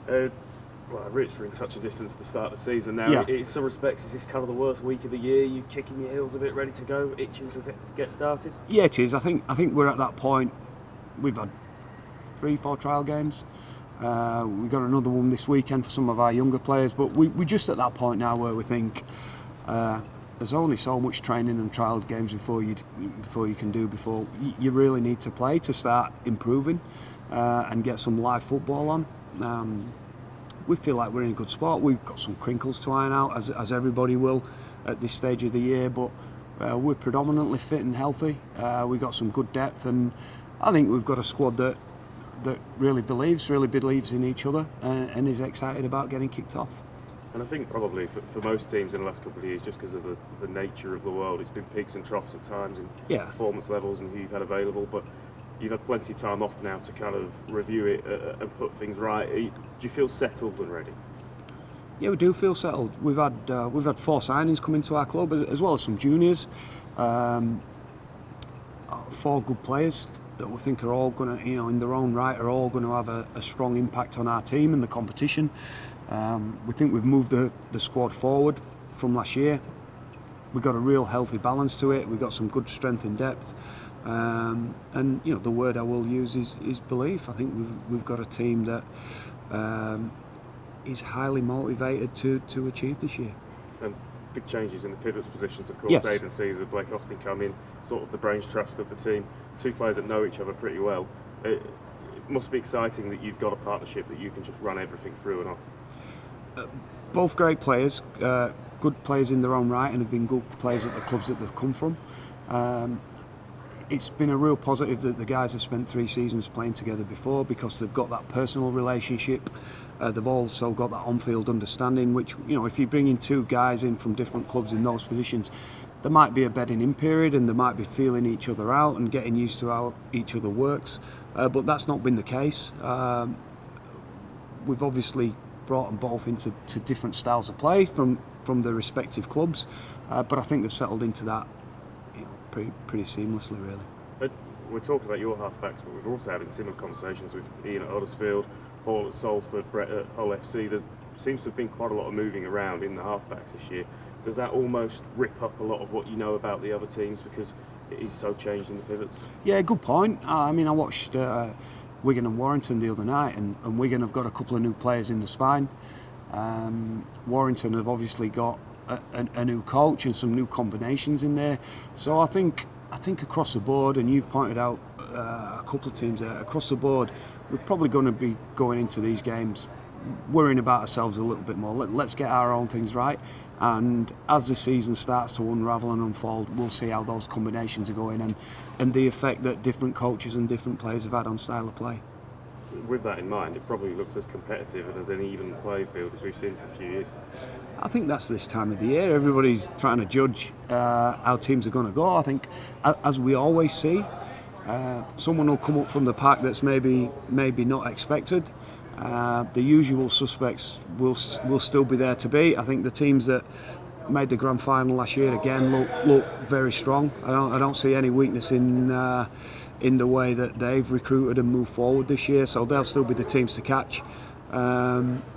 Well, Rich, we're in touch of distance at the start of the season now. Yeah. In some respects, is this kind of the worst week of the year? You kicking your heels a bit, ready to go, itching to get started? Yeah, it is. I think we're at that point. We've had 3-4 trial games. We've got another one this weekend for some of our younger players, but we're just at that point now where we think there's only so much training and trial games before you really need to play to start improving and get some live football on. We feel like we're in a good spot. We've got some crinkles to iron out, as everybody will at this stage of the year, but we're predominantly fit and healthy. We've got some good depth, and I think we've got a squad that really believes in each other and is excited about getting kicked off. And I think probably for most teams in the last couple of years, just because of the nature of the world, it's been peaks and troughs at times in performance levels and who you've had available, but you've had plenty of time off now to kind of review it and put things right. Do you feel settled and ready? Yeah, we do feel settled. We've had 4 signings come into our club, as well as some juniors. 4 good players that we think are all going to, in their own right, are all going to have a strong impact on our team and the competition. We think we've moved the squad forward from last year. We've got a real healthy balance to it. We've got some good strength in depth. And the word I will use is belief. I think we've got a team that is highly motivated to achieve this year. And big changes in the pivots positions, of course. Yes. Aidan Caesar, Blake Austin come in, sort of the brains trust of the team. 2 players that know each other pretty well. It must be exciting that you've got a partnership that you can just run everything through and off. Both great players, good players in their own right, and have been good players at the clubs that they've come from. It's been a real positive that the guys have spent 3 seasons playing together before, because they've got that personal relationship. They've also got that on-field understanding, which, if you bring in 2 guys in from different clubs in those positions, there might be a bedding-in period and they might be feeling each other out and getting used to how each other works. But that's not been the case. We've obviously brought them both into different styles of play from their respective clubs, but I think they've settled into that pretty seamlessly, really. But we're talking about your halfbacks, but we've also had similar conversations with Ian at Huddersfield, Paul at Salford, Brett at Hull FC. There seems to have been quite a lot of moving around in the halfbacks this year. Does that almost rip up a lot of what you know about the other teams because it is so changed in the pivots? Yeah, good point. I watched Wigan and Warrington the other night, and Wigan have got a couple of new players in the spine. Warrington have obviously got a new coach and some new combinations in there. So I think across the board, and you've pointed out a couple of teams there, across the board, we're probably going to be going into these games worrying about ourselves a little bit more. Let's get our own things right. And as the season starts to unravel and unfold, we'll see how those combinations are going and the effect that different coaches and different players have had on style of play. With that in mind, it probably looks as competitive and as an even playing field as we've seen for a few years. I think that's this time of the year. Everybody's trying to judge how teams are going to go. I think, as we always see, someone will come up from the pack that's maybe not expected. The usual suspects will still be there to beat. I think the teams that made the grand final last year again look very strong. I don't see any weakness in the way that they've recruited and moved forward this year. So they'll still be the teams to catch.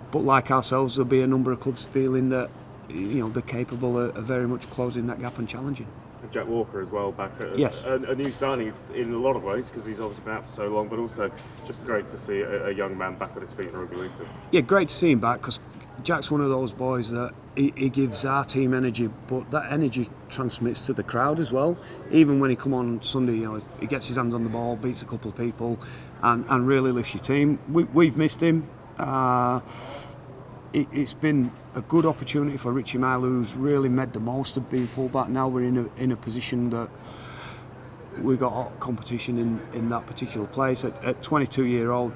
But like ourselves, there'll be a number of clubs feeling that they're capable of very much closing that gap and challenging. And Jack Walker as well, back at yes. a new signing in a lot of ways because he's obviously been out for so long, but also just great to see a young man back on his feet in rugby league. Yeah, great to see him back because Jack's one of those boys that he gives our team energy, but that energy transmits to the crowd as well. Even when he come on Sunday, he gets his hands on the ball, beats a couple of people, and really lifts your team. We've missed him. It's been a good opportunity for Richie Mile, who's really made the most of being fullback. Now we're in a position that we've got competition in that particular place. At 22-year-old,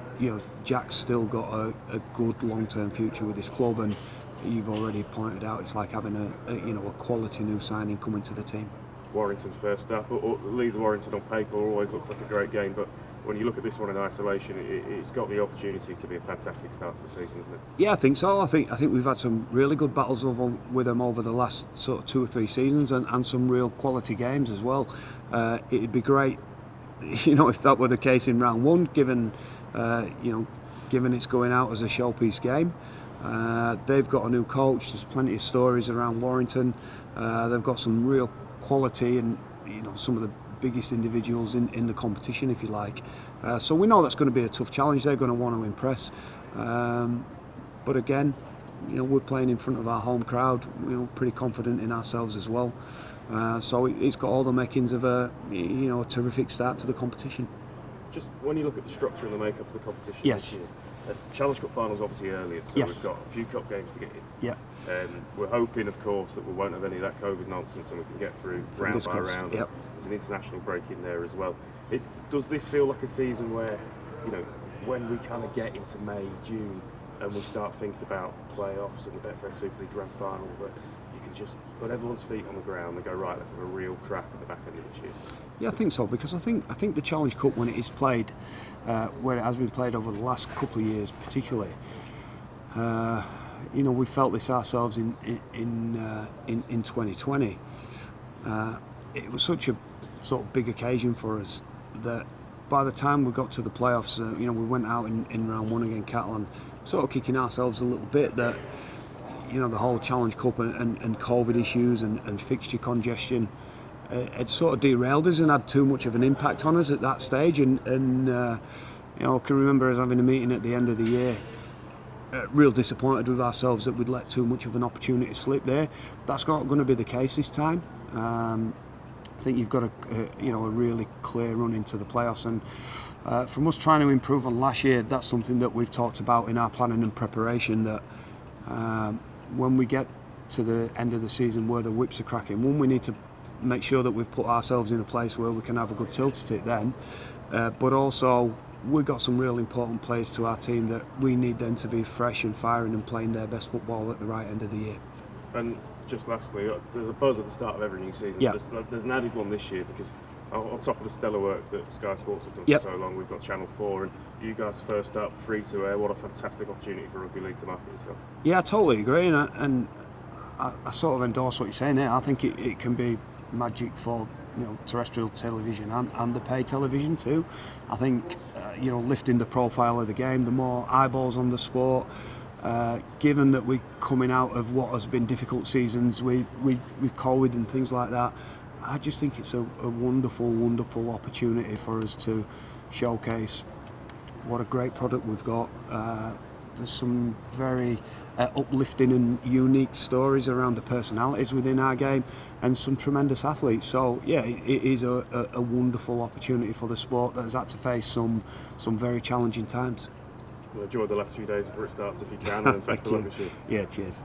Jack's still got a good long-term future with this club, and you've already pointed out it's like having a quality new signing coming to the team. Warrington first up. Leeds Warrington on paper always looks like a great game, but when you look at this one in isolation, it's got the opportunity to be a fantastic start to the season, isn't it? Yeah, I think so. I think we've had some really good battles with them over the last sort of 2 or 3 seasons, and some real quality games as well. It'd be great, if that were the case in round 1, given given it's going out as a showpiece game. They've got a new coach. There's plenty of stories around Warrington. They've got some real quality and some of the biggest individuals in the competition, if you like. So we know that's going to be a tough challenge. They're going to want to impress. But again, we're playing in front of our home crowd. We're pretty confident in ourselves as well. So it's got all the makings of a terrific start to the competition. Just when you look at the structure and the makeup of the competition Yes. this year, Challenge Cup finals obviously earlier, so Yes. we've got a few cup games to get in. Yeah. We're hoping, of course, that we won't have any of that COVID nonsense and we can get through round Fingers by crossed. round. Yep. There's an international break in there as well. Does this feel like a season where, when we kind of get into May, June, and we start thinking about playoffs and the Betfred Super League Grand Final, that you can just put everyone's feet on the ground and go, right, let's have a real crack at the back end of this year? Yeah, I think so, because I think the Challenge Cup, when it is played, where it has been played over the last couple of years particularly, we felt this ourselves in 2020. It was such a sort of big occasion for us that by the time we got to the playoffs, we went out in round one against Catalan, sort of kicking ourselves a little bit that the whole Challenge Cup and COVID issues and fixture congestion had sort of derailed us and had too much of an impact on us at that stage. And I can remember us having a meeting at the end of the year, real disappointed with ourselves that we'd let too much of an opportunity slip there. That's not going to be the case this time. I think you've got a really clear run into the playoffs, and from us trying to improve on last year, that's something that we've talked about in our planning and preparation, that when we get to the end of the season where the whips are cracking, we need to make sure that we've put ourselves in a place where we can have a good tilt at it then, but also we've got some real important players to our team that we need them to be fresh and firing and playing their best football at the right end of the year. And just lastly, there's a buzz at the start of every new season. Yeah. There's an added one this year because on top of the stellar work that Sky Sports have done Yep. for so long, we've got Channel 4 and you guys first up, free to air. What a fantastic opportunity for Rugby League to market itself. Yeah, I totally agree, and I sort of endorse what you're saying there. I think it can be magic for terrestrial television and the pay television too. I think lifting the profile of the game, the more eyeballs on the sport. Given that we're coming out of what has been difficult seasons with COVID and things like that, I just think it's a wonderful, wonderful opportunity for us to showcase what a great product we've got. There's some very uplifting and unique stories around the personalities within our game and some tremendous athletes. So yeah, it is a wonderful opportunity for the sport that has had to face some very challenging times. Well, enjoy the last few days before it starts if you can, and best of luck this year. Yeah, cheers.